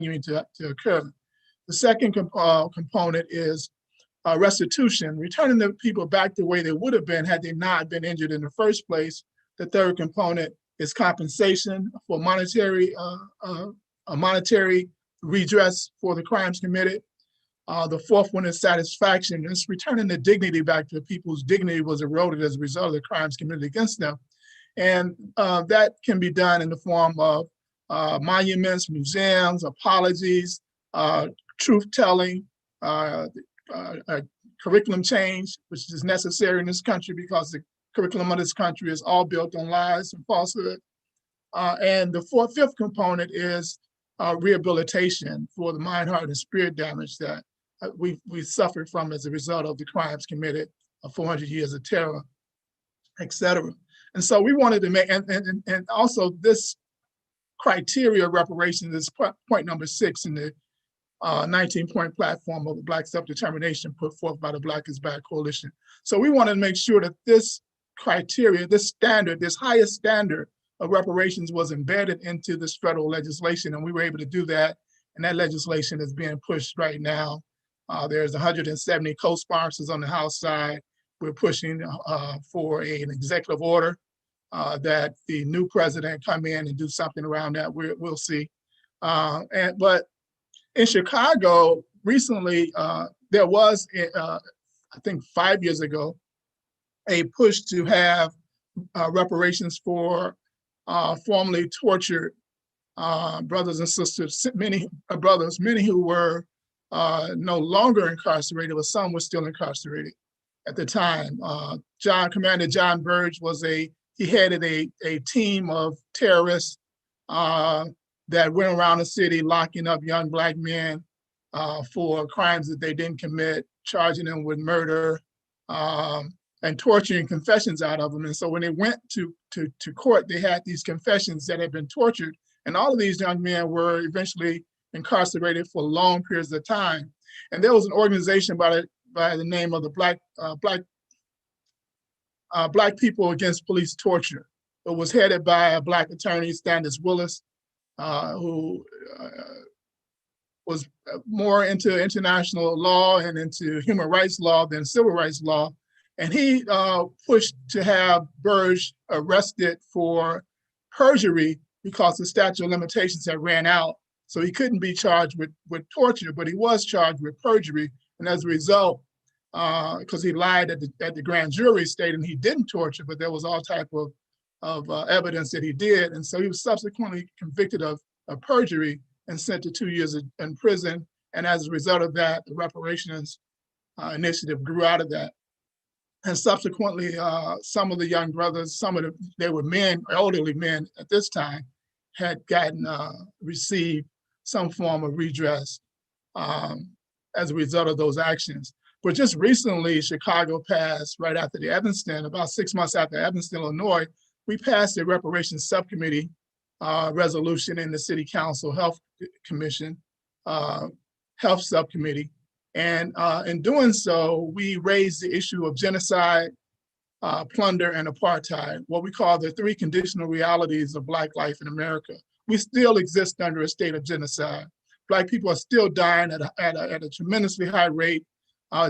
to occur. The second component is restitution, returning the people back the way they would have been had they not been injured in the first place. The third component is compensation for monetary redress for the crimes committed. The fourth one is satisfaction. It's returning the dignity back to people whose dignity was eroded as a result of the crimes committed against them. And that can be done in the form of monuments, museums, apologies, truth-telling, curriculum change, which is necessary in this country because the curriculum of this country is all built on lies and falsehood. And the fifth component is rehabilitation for the mind, heart, and spirit damage that we suffered from as a result of the crimes committed, 400 years of terror, et cetera. And so we wanted to make, and also this criteria of reparations is point number 6 in the 19-point platform of the Black self-determination put forth by the Black is Back Coalition. So we wanted to make sure that this criteria, this standard, this highest standard of reparations was embedded into this federal legislation, and we were able to do that. And that legislation is being pushed right now. There's 170 co-sponsors on the House side. We're pushing for an executive order that the new president come in and do something around that. We'll see. But in Chicago, recently, there was, I think 5 years ago, a push to have reparations for formerly tortured brothers and sisters, many brothers, many who were no longer incarcerated, but some were still incarcerated at the time. Commander John Burge he headed a team of terrorists that went around the city locking up young Black men for crimes that they didn't commit, charging them with murder, and torturing confessions out of them. And so when they went to court, they had these confessions that had been tortured, and all of these young men were eventually incarcerated for long periods of time. And there was an organization by the name of the Black People Against Police Torture. It was headed by a Black attorney, Standis Willis, who was more into international law and into human rights law than civil rights law. And he pushed to have Burge arrested for perjury because the statute of limitations had ran out. So he couldn't be charged with torture, but he was charged with perjury. And as a result, because he lied at the grand jury stating he didn't torture, but there was all type of evidence that he did. And so he was subsequently convicted of perjury and sent to 2 years in prison. And as a result of that, the reparations initiative grew out of that. And subsequently, some of the young brothers, they were men, elderly men at this time, had received some form of redress as a result of those actions. But just recently, Chicago passed, right after the Evanston, about 6 months after Evanston, Illinois, we passed a reparations subcommittee resolution in the City Council Health Commission, Health Subcommittee. And in doing so, we raised the issue of genocide, plunder, and apartheid, what we call the 3 conditional realities of Black life in America. We still exist under a state of genocide. Black people are still dying at a tremendously high rate.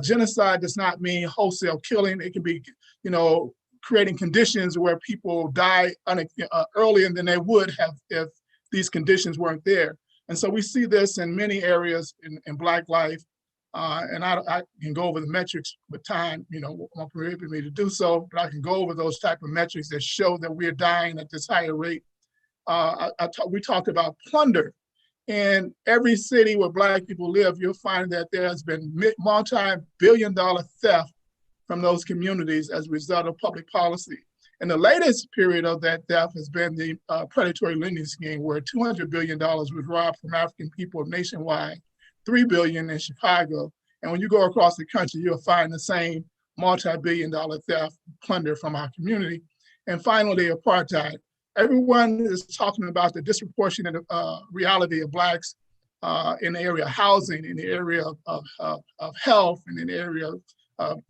Genocide does not mean wholesale killing. It can be, creating conditions where people die earlier than they would have if these conditions weren't there. And so we see this in many areas in Black life. And I can go over the metrics with time, won't permit me to do so, but I can go over those type of metrics that show that we're dying at this higher rate. We talked about plunder. In every city where Black people live, you'll find that there has been multi-billion-dollar theft from those communities as a result of public policy. And the latest period of that theft has been the predatory lending scheme, where $200 billion was robbed from African people nationwide, $3 billion in Chicago. And when you go across the country, you'll find the same multi-billion-dollar theft, plunder from our community. And finally, apartheid. Everyone is talking about the disproportionate reality of Blacks in the area of housing, in the area of health, and in the area of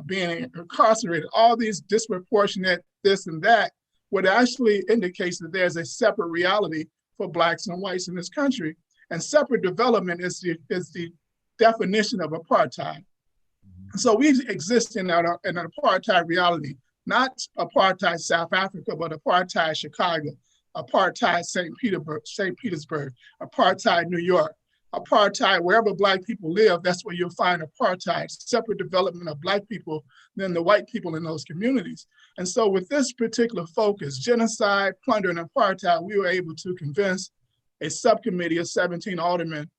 being incarcerated. All these disproportionate this and that, what actually indicates that there's a separate reality for Blacks and whites in this country. And separate development is the definition of apartheid. So we exist in an apartheid reality, not apartheid South Africa, but apartheid Chicago, apartheid St. Petersburg, apartheid New York, apartheid wherever Black people live. That's where you'll find apartheid, separate development of Black people than the white people in those communities. And so with this particular focus, genocide, plunder, and apartheid, we were able to convince a subcommittee of 17 aldermen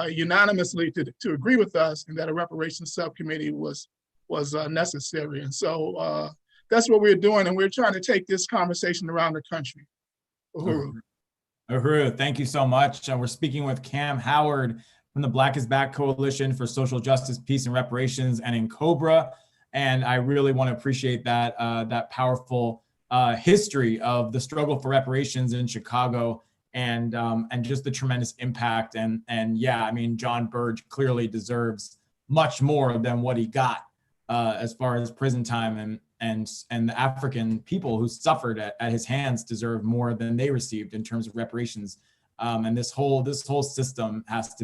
unanimously to agree with us, and that a reparations subcommittee was necessary. And so that's what we're doing, and we're trying to take this conversation around the country. Uhuru. Uhuru, thank you so much. We're speaking with Cam Howard from the Black is Back Coalition for Social Justice, Peace, and Reparations, and in Cobra. And I really want to appreciate that that powerful history of the struggle for reparations in Chicago, and just the tremendous impact. And yeah, I mean, John Burge clearly deserves much more than what he got as far as prison time, and the African people who suffered at his hands deserve more than they received in terms of reparations. And this whole system has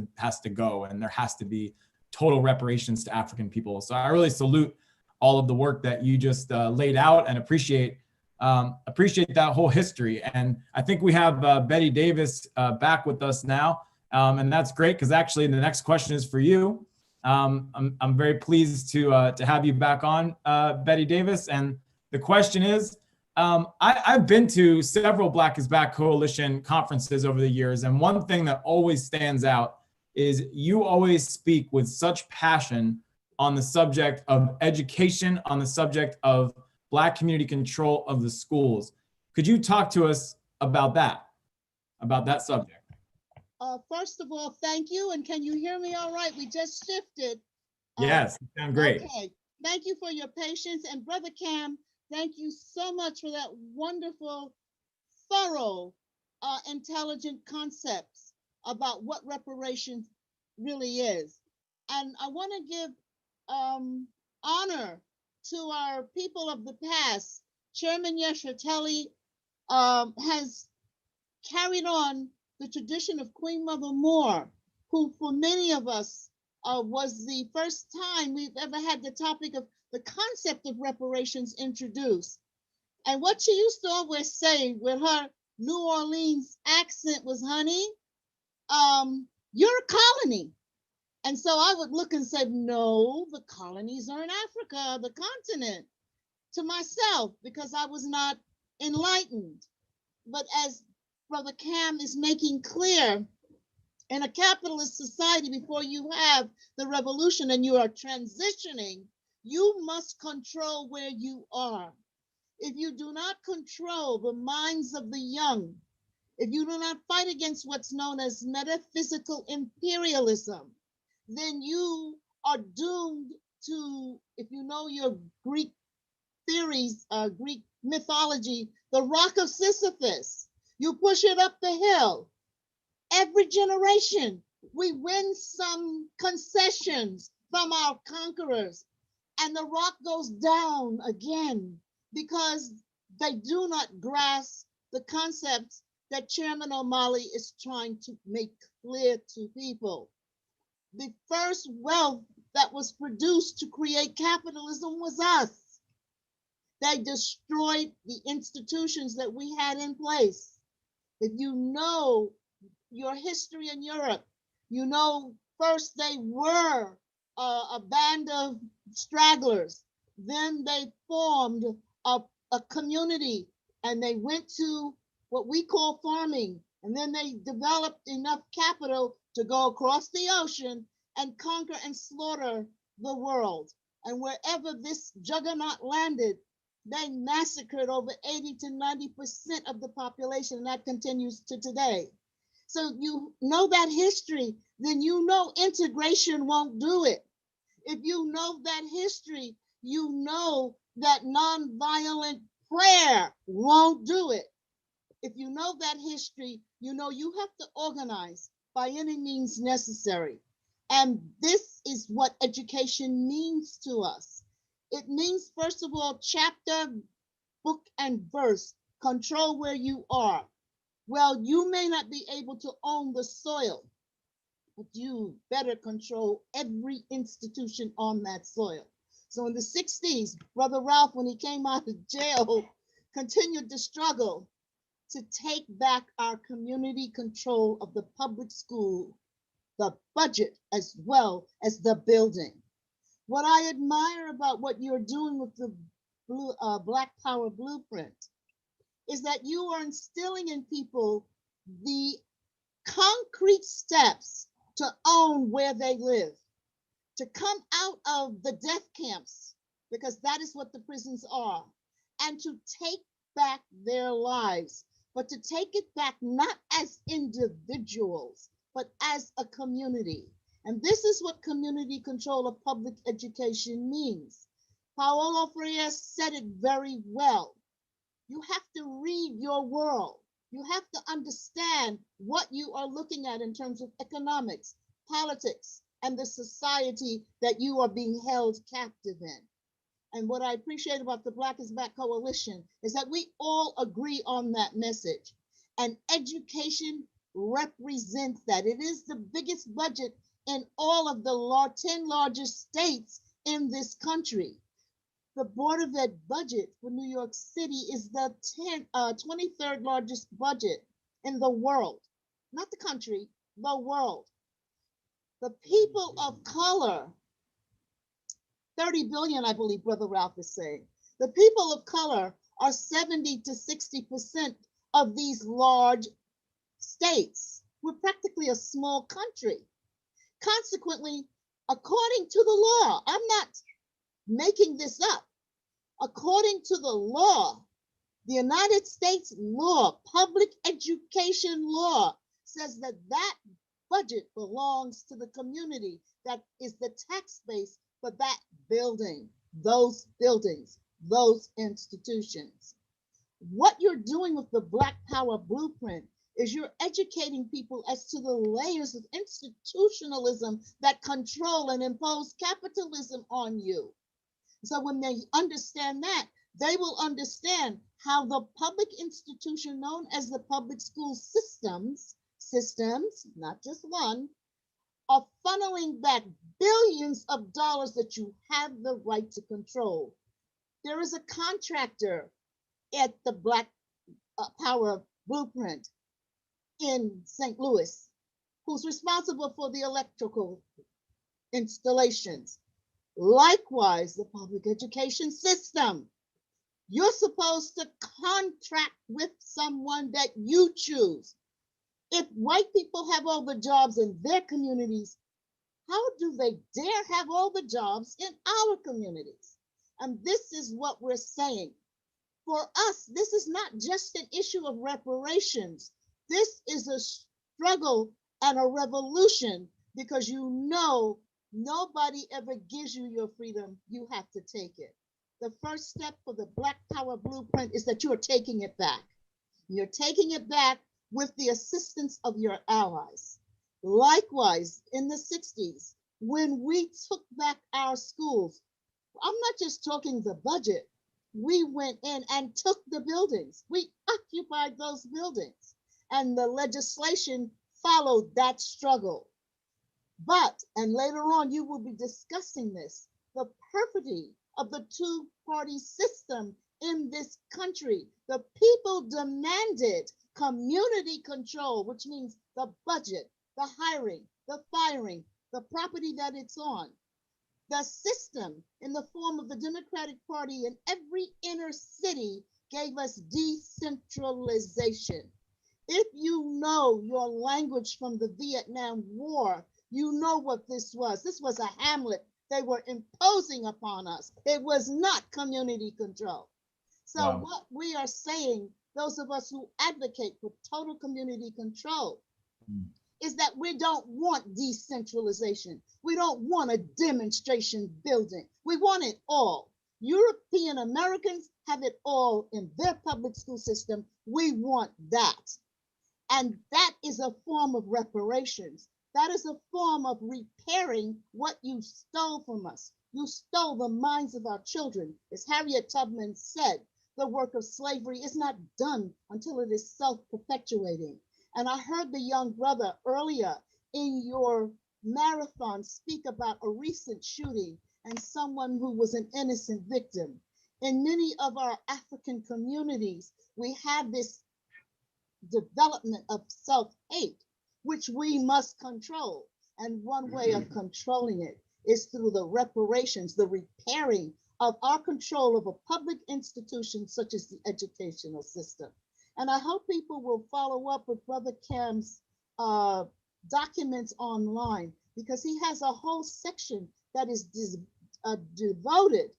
to go, and there has to be total reparations to African people. So I really salute all of the work that you just laid out, and appreciate that whole history. And I think we have Betty Davis back with us now, and that's great, because actually the next question is for you. I'm very pleased to have you back on, Betty Davis. And the question is, I've been to several Black is Back Coalition conferences over the years, and one thing that always stands out is you always speak with such passion on the subject of education, on the subject of Black community control of the schools. Could you talk to us about that subject? First of all, thank you. And can you hear me all right? We just shifted. Yes, you sound great. Okay. Thank you for your patience. And Brother Cam, thank you so much for that wonderful, thorough, intelligent concepts about what reparations really is. And I want to give honor to our people of the past. Chairman Yeshiteli has carried on the tradition of Queen Mother Moore, who for many of us was the first time we've ever had the topic of the concept of reparations introduced. And what she used to always say with her New Orleans accent was, honey, you're a colony. And so I would look and say, no, the colonies are in Africa, the continent, to myself, because I was not enlightened. But as Brother Cam is making clear, in a capitalist society, before you have the revolution and you are transitioning, you must control where you are. If you do not control the minds of the young, if you do not fight against what's known as metaphysical imperialism, then you are doomed to, if you know your Greek theories, Greek mythology, the rock of Sisyphus. You push it up the hill. Every generation, we win some concessions from our conquerors, and the rock goes down again because they do not grasp the concepts that Chairman O'Malley is trying to make clear to people. The first wealth that was produced to create capitalism was us. They destroyed the institutions that we had in place. If you know your history in Europe, you know first they were a band of stragglers. Then they formed a community, and they went to what we call farming. And then they developed enough capital to go across the ocean and conquer and slaughter the world. And wherever this juggernaut landed, they massacred over 80 to 90% of the population, and that continues to today. So you know that history, then you know integration won't do it. If you know that history, you know that nonviolent prayer won't do it. If you know that history, you know you have to organize by any means necessary. And this is what education means to us. It means, first of all, chapter, book, and verse, control where you are. Well, you may not be able to own the soil, but you better control every institution on that soil. So in the 60s, Brother Ralph, when he came out of jail, continued to struggle to take back our community control of the public school, the budget, as well as the building. What I admire about what you're doing with the Black Power Blueprint is that you are instilling in people the concrete steps to own where they live, to come out of the death camps, because that is what the prisons are, and to take back their lives, but to take it back not as individuals, but as a community. And this is what community control of public education means. Paulo Freire said it very well. You have to read your world. You have to understand what you are looking at in terms of economics, politics, and the society that you are being held captive in. And what I appreciate about the Black is Back Coalition is that we all agree on that message. And education represents that. It is the biggest budget in all of the 10 largest states in this country. The Board of Ed budget for New York City is the 23rd largest budget in the world, not the country, the world. The people of color, 30 billion, I believe Brother Ralph is saying. The people of color are 70 to 60% of these large states. We're practically a small country. Consequently, according to the law, I'm not making this up. According to the law, the United States law, public education law, says that that budget belongs to the community that is the tax base for that building, those buildings, those institutions. What you're doing with the Black Power Blueprint is you're educating people as to the layers of institutionalism that control and impose capitalism on you. So when they understand that, they will understand how the public institution known as the public school systems, not just one, are funneling back billions of dollars that you have the right to control. There is a contractor at the Black Power Blueprint in St. Louis who's responsible for the electrical installations. Likewise, the public education system. You're supposed to contract with someone that you choose. If white people have all the jobs in their communities, how do they dare have all the jobs in our communities? And this is what we're saying. For us, this is not just an issue of reparations. This is a struggle and a revolution, because you know nobody ever gives you your freedom. You have to take it. The first step for the Black Power Blueprint is that you're taking it back. You're taking it back with the assistance of your allies. Likewise, in the 60s, when we took back our schools, I'm not just talking the budget. We went in and took the buildings. We occupied those buildings. And the legislation followed that struggle. But, and later on you will be discussing this, the perfidy of the two-party system in this country. The people demanded community control, which means the budget, the hiring, the firing, the property that it's on. The system in the form of the Democratic Party in every inner city gave us decentralization. If you know your language from the Vietnam War, you know what this was. This was a Hamlet they were imposing upon us. It was not community control. So wow. What we are saying, those of us who advocate for total community control, is that we don't want decentralization. We don't want a demonstration building. We want it all. European Americans have it all in their public school system. We want that. And that is a form of reparations. That is a form of repairing what you stole from us. You stole the minds of our children. As Harriet Tubman said, the work of slavery is not done until it is self-perpetuating. And I heard the young brother earlier in your marathon speak about a recent shooting and someone who was an innocent victim. In many of our African communities, we have this development of self-hate, which we must control. And one way of controlling it is through the reparations, the repairing of our control of a public institution such as the educational system. And I hope people will follow up with Brother Cam's documents online, because he has a whole section that is devoted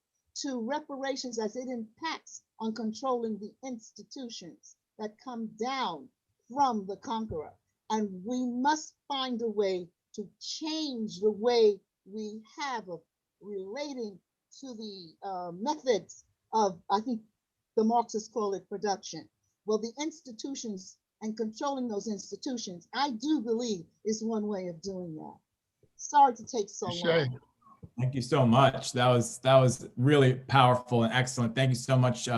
to reparations as it impacts on controlling the institutions that come down from the conqueror. And we must find a way to change the way we have of relating to the methods of, I think the Marxists call it production. Well, the institutions and controlling those institutions, I do believe, is one way of doing that. Sorry to take so long. Thank you so much. That was really powerful and excellent. Thank you so much,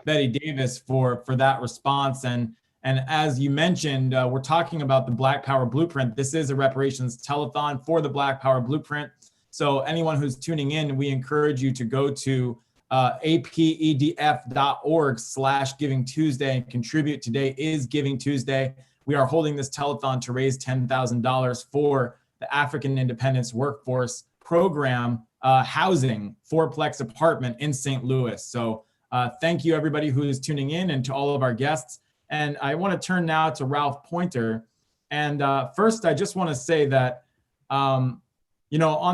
Betty Davis, for that response. And as you mentioned, we're talking about the Black Power Blueprint. This is a reparations telethon for the Black Power Blueprint. So anyone who's tuning in, we encourage you to go to apedf.org/Giving Tuesday and contribute. Today is Giving Tuesday. We are holding this telethon to raise $10,000 for the African Independence Workforce Program housing, fourplex apartment in St. Louis. So thank you everybody who is tuning in, and to all of our guests. And I want to turn now to Ralph Pointer. And first, I just want to say that, on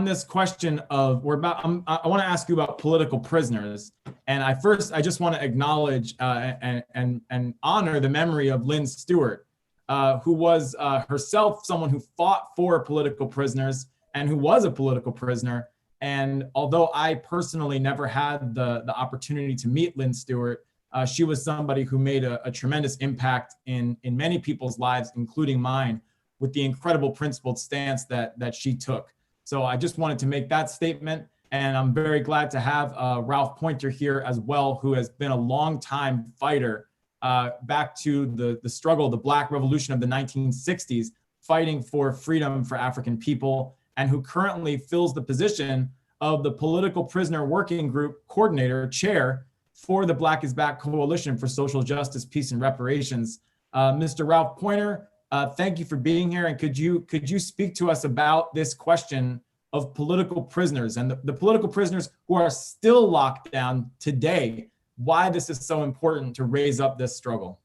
this question of, I want to ask you about political prisoners. And I just want to acknowledge and honor the memory of Lynn Stewart, who was herself someone who fought for political prisoners and who was a political prisoner. And although I personally never had the opportunity to meet Lynn Stewart, she was somebody who made a tremendous impact in many people's lives, including mine, with the incredible principled stance that she took. So I just wanted to make that statement. And I'm very glad to have Ralph Pointer here as well, who has been a longtime fighter back to the struggle, the Black Revolution of the 1960s, fighting for freedom for African people, and who currently fills the position of the Political Prisoner Working Group Coordinator Chair for the Black is Back Coalition for Social Justice, Peace, and Reparations. Mr. Ralph Pointer, thank you for being here. And could you speak to us about this question of political prisoners and the political prisoners who are still locked down today, why this is so important to raise up this struggle?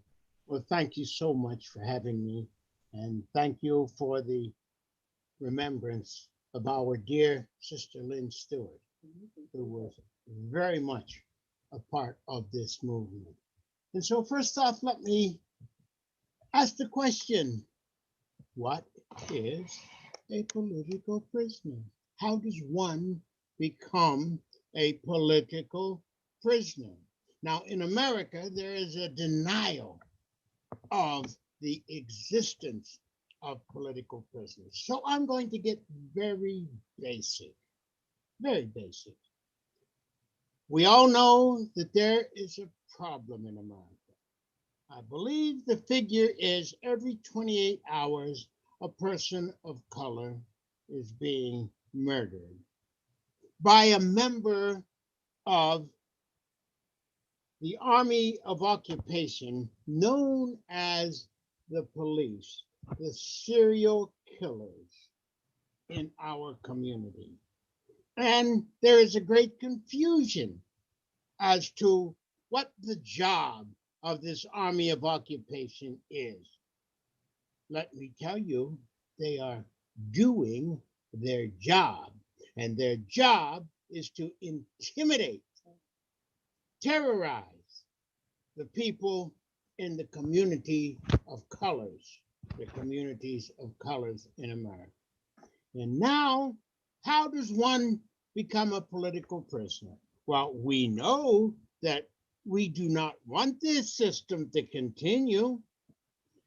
Well, thank you so much for having me. And thank you for the remembrance of our dear sister Lynn Stewart, who was very much a part of this movement. And so first off, let me ask the question, what is a political prisoner? How does one become a political prisoner? Now, in America, there is a denial of the existence of political prisoners. So I'm going to get very basic, very basic. We all know that there is a problem in America. I believe the figure is every 28 hours, a person of color is being murdered by a member of the Army of Occupation known as the police, the serial killers in our community. And there is a great confusion as to what the job of this Army of Occupation is. Let me tell you, they are doing their job, and their job is to intimidate, terrorize the people in the community of colors, the communities of colors in America. And now, how does one become a political prisoner? Well, we know that we do not want this system to continue.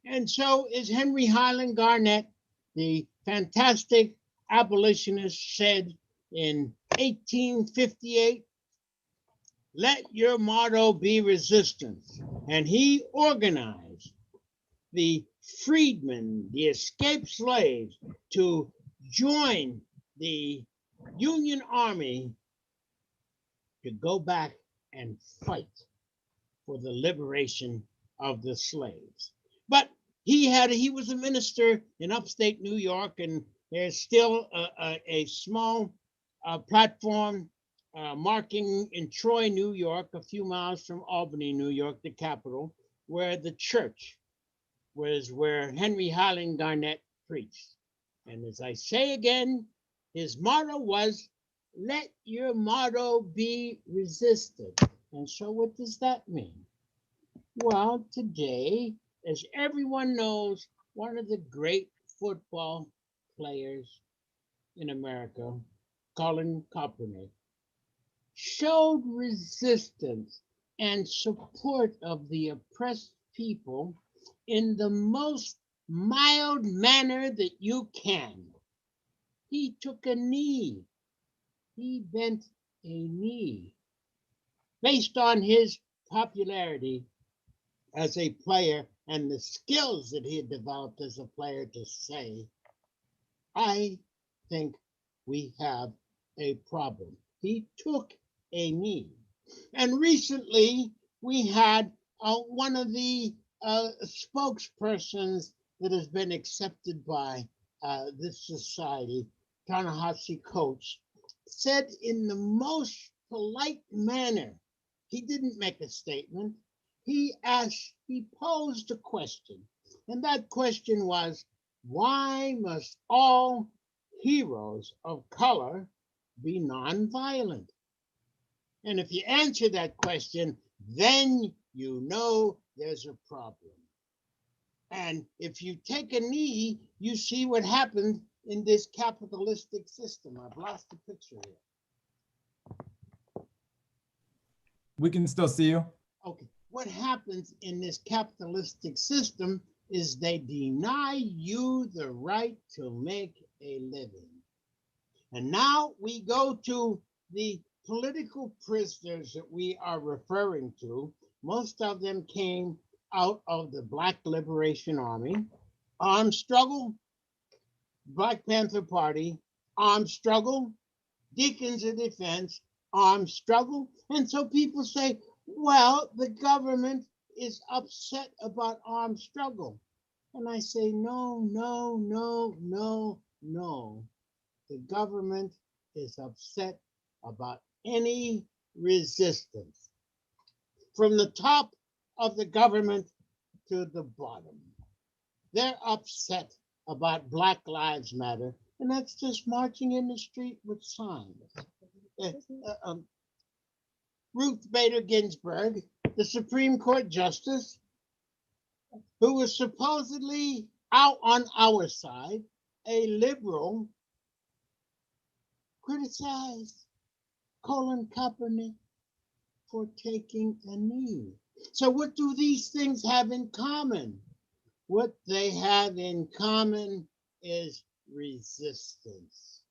And so, as Henry Highland Garnet, the fantastic abolitionist, said in 1858, let your motto be resistance. And he organized the freedmen, the escaped slaves, to join the Union Army to go back and fight for the liberation of the slaves. But he was a minister in upstate New York, and there's still a small platform marking in Troy, New York, a few miles from Albany, New York, the capital, where the church was, where Henry Highland Garnett preached. And as I say again, his motto was, let your motto be resisted. And so what does that mean? Well, today, as everyone knows, one of the great football players in America, Colin Kaepernick, showed resistance and support of the oppressed people in the most mild manner that you can. He took a knee. He bent a knee based on his popularity as a player and the skills that he had developed as a player to say, I think we have a problem. He took a knee. And recently we had one of the spokespersons that has been accepted by this society, Ta-Nehisi Coates, said in the most polite manner, he didn't make a statement, he posed a question. And that question was, why must all heroes of color be nonviolent? And if you answer that question, then you know there's a problem. And if you take a knee, you see what happened in this capitalistic system. I've lost the picture here. We can still see you. Okay, what happens in this capitalistic system is they deny you the right to make a living. And now we go to the political prisoners that we are referring to. Most of them came out of the Black Liberation Army, armed struggle, Black Panther Party, armed struggle, Deacons of Defense, armed struggle. And so people say, well, the government is upset about armed struggle. And I say, no, no, no, no, no. The government is upset about any resistance. From the top of the government to the bottom, they're upset about Black Lives Matter, and that's just marching in the street with signs. Ruth Bader Ginsburg, the Supreme Court Justice, who was supposedly out on our side, a liberal, criticized Colin Kaepernick for taking a knee. So what do these things have in common? What they have in common is resistance.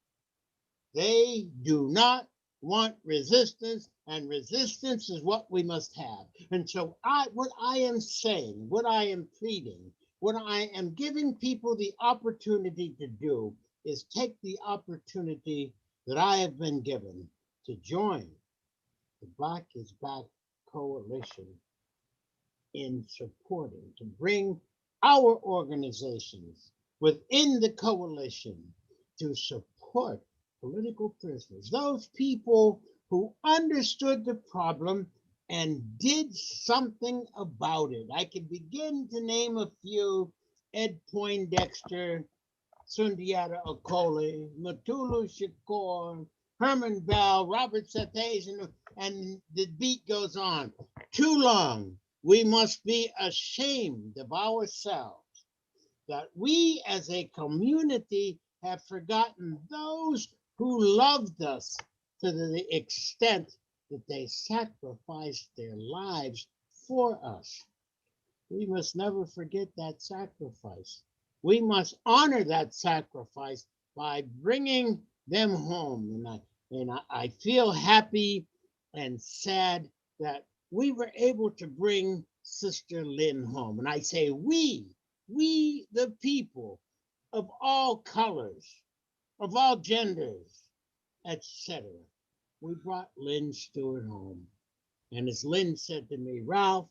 They do not want resistance, and resistance is what we must have. And so what I am saying, what I am pleading, what I am giving people the opportunity to do is take the opportunity that I have been given to join the Black is Back Coalition in supporting, to bring our organizations within the coalition to support political prisoners, those people who understood the problem and did something about it. I can begin to name a few: Ed Poindexter, Sundiata Acoli, Mutulu Shakur, Herman Bell, Robert Sathes, and the beat goes on. Too long. We must be ashamed of ourselves that we as a community have forgotten those who loved us to the extent that they sacrificed their lives for us. We must never forget that sacrifice. We must honor that sacrifice by bringing them home. And I feel happy and sad that we were able to bring Sister Lynn home. And I say we the people of all colors, of all genders, etc. We brought Lynn Stewart home. And as Lynn said to me, Ralph,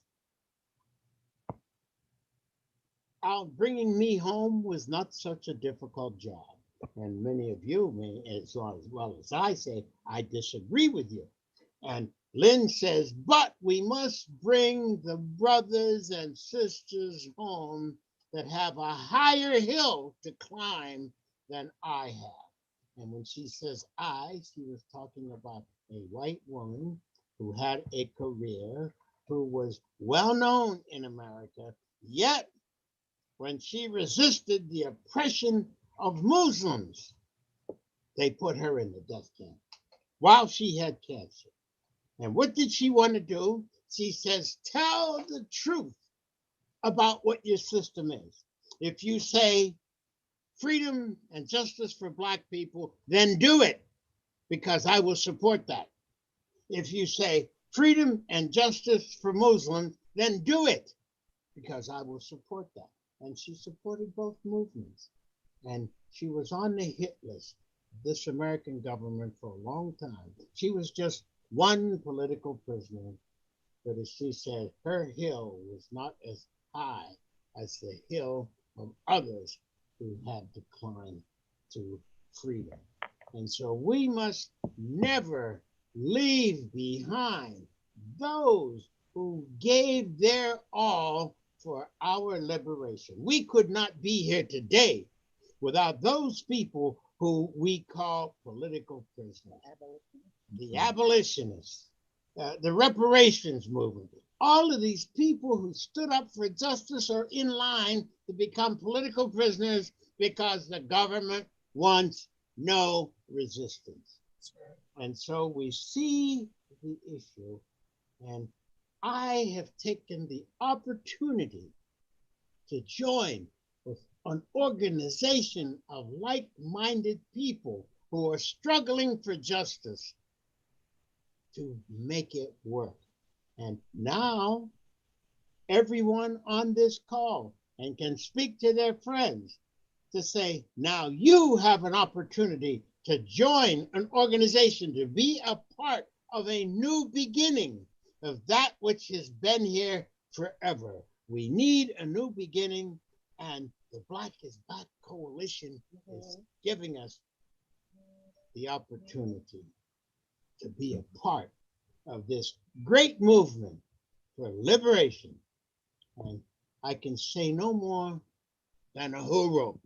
bringing me home was not such a difficult job. And many of you may, as well as I say, I disagree with you. And Lynn says, but we must bring the brothers and sisters home that have a higher hill to climb than I have. And when she says she was talking about a white woman who had a career, who was well known in America, yet when she resisted the oppression of Muslims, they put her in the death camp while she had cancer. And what did she want to do? She says, tell the truth about what your system is. If you say freedom and justice for Black people, then do it, because I will support that. If you say freedom and justice for Muslims, then do it, because I will support that. And she supported both movements. And she was on the hit list of this American government for a long time. She was just one political prisoner, but as she said, her hill was not as high as the hill of others who had to climb to freedom. And so we must never leave behind those who gave their all for our liberation. We could not be here today without those people who we call political prisoners. The abolitionists, the reparations movement, all of these people who stood up for justice are in line to become political prisoners because the government wants no resistance. And so we see the issue, and I have taken the opportunity to join with an organization of like-minded people who are struggling for justice to make it work. And now everyone on this call and can speak to their friends to say, now you have an opportunity to join an organization, to be a part of a new beginning of that which has been here forever. We need a new beginning, and the Black is Back Coalition is giving us the opportunity to be a part of this great movement for liberation. And I can say no more than a hooroo.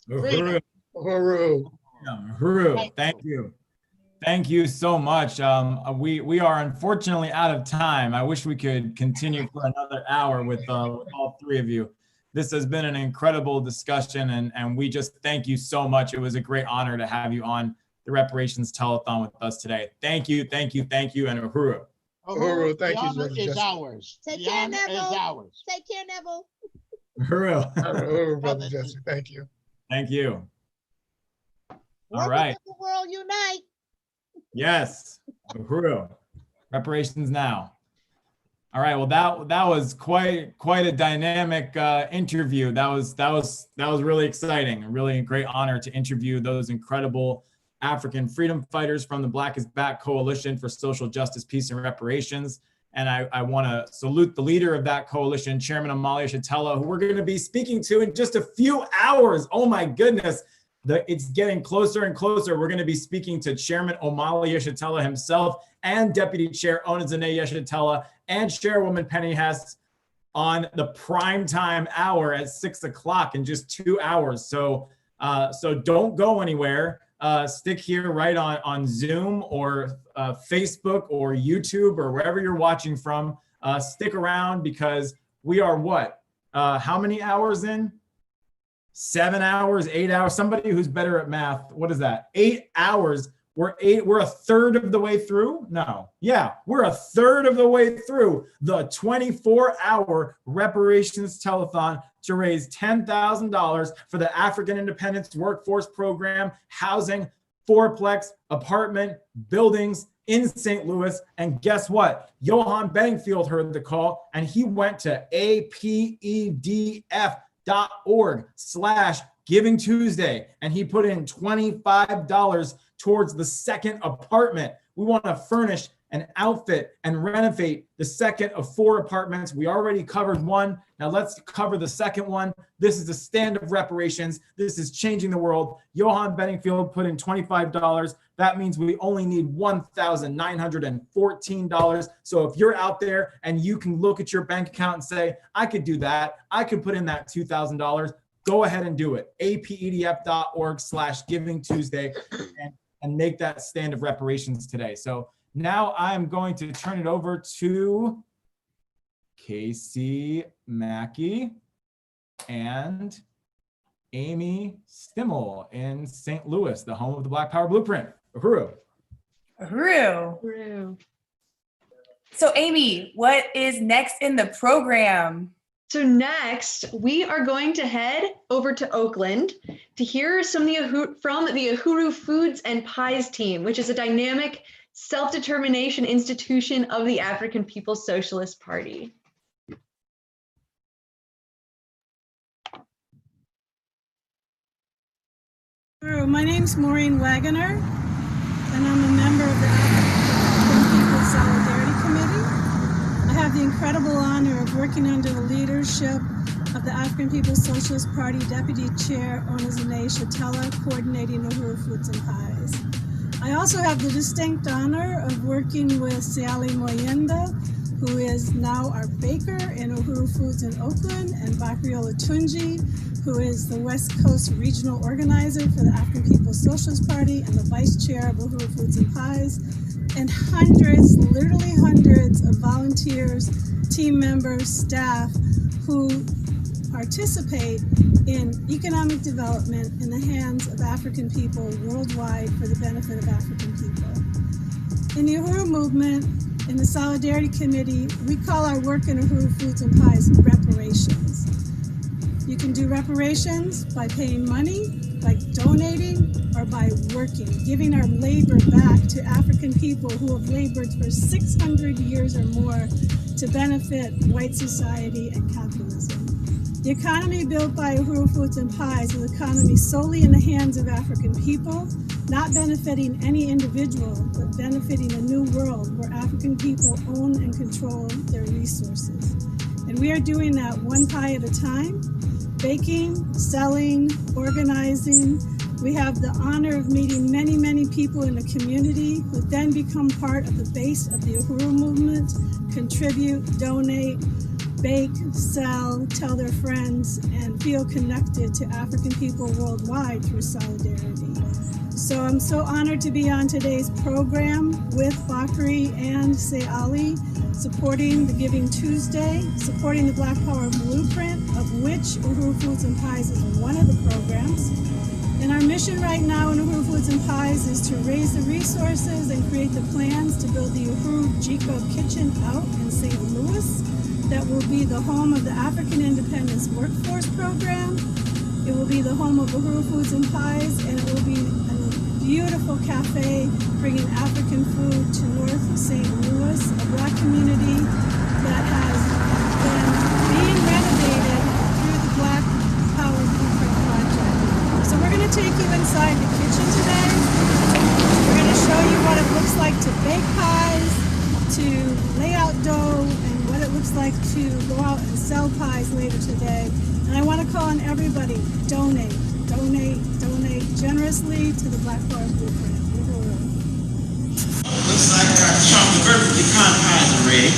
Uhuru. Hooroo. Uhuru. Thank you. Thank you so much. We are unfortunately out of time. I wish we could continue for another hour with all three of you. This has been an incredible discussion, and we just thank you so much. It was a great honor to have you on the Reparations Telethon with us today. Thank you, thank you, thank you, and Uhuru. Uhuru, thank you, The honor Brother is Jesse. ours. Take The care, honor is Neville. ours. Take care, Neville. Uhuru. Uhuru, Brother Jesse. Thank you. Thank you. All Workers right. of the world unite. Yes. Uhuru. Reparations now. All right. Well, that was quite a dynamic interview. That was really exciting. A really great honor to interview those incredible African freedom fighters from the Black is Back Coalition for Social Justice, Peace, and Reparations. And I want to salute the leader of that coalition, Chairman Amalia Shatella, who we're going to be speaking to in just a few hours. Oh my goodness. It's getting closer and closer. We're going to be speaking to Chairman Amalia Shatella himself and Deputy Chair Onizane Yeshatella and Chairwoman Penny Hess on the prime time hour at 6 o'clock in just 2 hours. So don't go anywhere. Stick here right on Zoom or Facebook or YouTube or wherever you're watching from. Stick around because we are what? How many hours in? 7 hours, 8 hours. Somebody who's better at math. What is that? 8 hours. We're a third of the way through. No. Yeah, we're a third of the way through the 24-hour Reparations Telethon to raise $10,000 for the African Independence Workforce Program, housing, fourplex, apartment, buildings, in St. Louis. And guess what? Johan Bedingfield heard the call and he went to apedf.org/Giving Tuesday and he put in $25 towards the second apartment. We want to furnish and outfit and renovate the second of 4 apartments. We already covered one. Now let's cover the second one. This is the stand of reparations. This is changing the world. Johan Bedingfield put in $25. That means we only need $1,914. So if you're out there and you can look at your bank account and say, I could do that, I could put in that $2,000, go ahead and do it. apedf.org/Giving Tuesday and make that stand of reparations today. So now I'm going to turn it over to Casey Mackey and Amy Stimmel in St. Louis, the home of the Black Power Blueprint. Uhuru. Uhuru. So Amy, what is next in the program? So next, we are going to head over to Oakland to hear from the Uhuru Foods and Pies team, which is a dynamic self-determination institution of the African People's Socialist Party. My name's Maureen Wagoner, and I'm a member of the African People's Solidarity Committee. I have the incredible honor of working under the leadership of the African People's Socialist Party Deputy Chair, Onezene Shatella, coordinating Uhuru Foods and Pies. I also have the distinct honor of working with Siali Moyenda, who is now our baker in Uhuru Foods in Oakland, and Bakri Olatunji, who is the West Coast Regional Organizer for the African People's Socialist Party and the Vice Chair of Uhuru Foods and Pies, and hundreds, literally hundreds of volunteers, team members, staff who participate in economic development in the hands of African people worldwide for the benefit of African people. In the Uhuru movement, in the Solidarity Committee, we call our work in Uhuru Foods and Pies reparations. You can do reparations by paying money, by donating, or by working, giving our labor back to African people who have labored for 600 years or more to benefit white society and capitalism. The economy built by Uhuru Foods and Pies is an economy solely in the hands of African people, not benefiting any individual, but benefiting a new world where African people own and control their resources. And we are doing that one pie at a time, baking, selling, organizing. We have the honor of meeting many, many people in the community who then become part of the base of the Uhuru movement, contribute, donate, bake, sell, tell their friends, and feel connected to African people worldwide through solidarity. So I'm so honored to be on today's program with Bakri and Seali, supporting the Giving Tuesday, supporting the Black Power Blueprint, of which Uhuru Foods and Pies is one of the programs. And our mission right now in Uhuru Foods and Pies is to raise the resources and create the plans to build the Uhuru Jiko Kitchen out in St. Louis that will be the home of the African Independence Workforce Program. It will be the home of Uhuru Foods and Pies, and it will be a beautiful cafe bringing African food to North St. Louis, a Black community that has been being renovated through the Black Power Blueprint Project. So we're going to take you inside the kitchen today. We're going to show you what it looks like to bake pies, to lay out dough, and what it looks like to go out and sell pies later today. And I want to call on everybody, donate, donate, donate generously to the Black Power Blueprint. Looks like our chocolate perfect pecan pies are ready.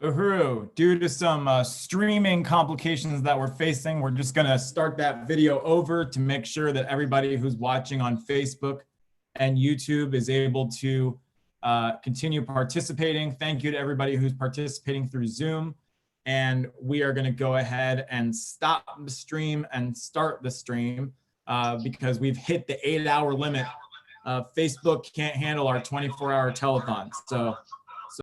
Uhuru, due to some streaming complications that we're facing, we're just going to start that video over to make sure that everybody who's watching on Facebook and YouTube is able to continue participating. Thank you to everybody who's participating through Zoom. and we are going to go ahead and stop the stream and start the stream because we've hit the 8-hour limit. Facebook can't handle our 24-hour telethon. So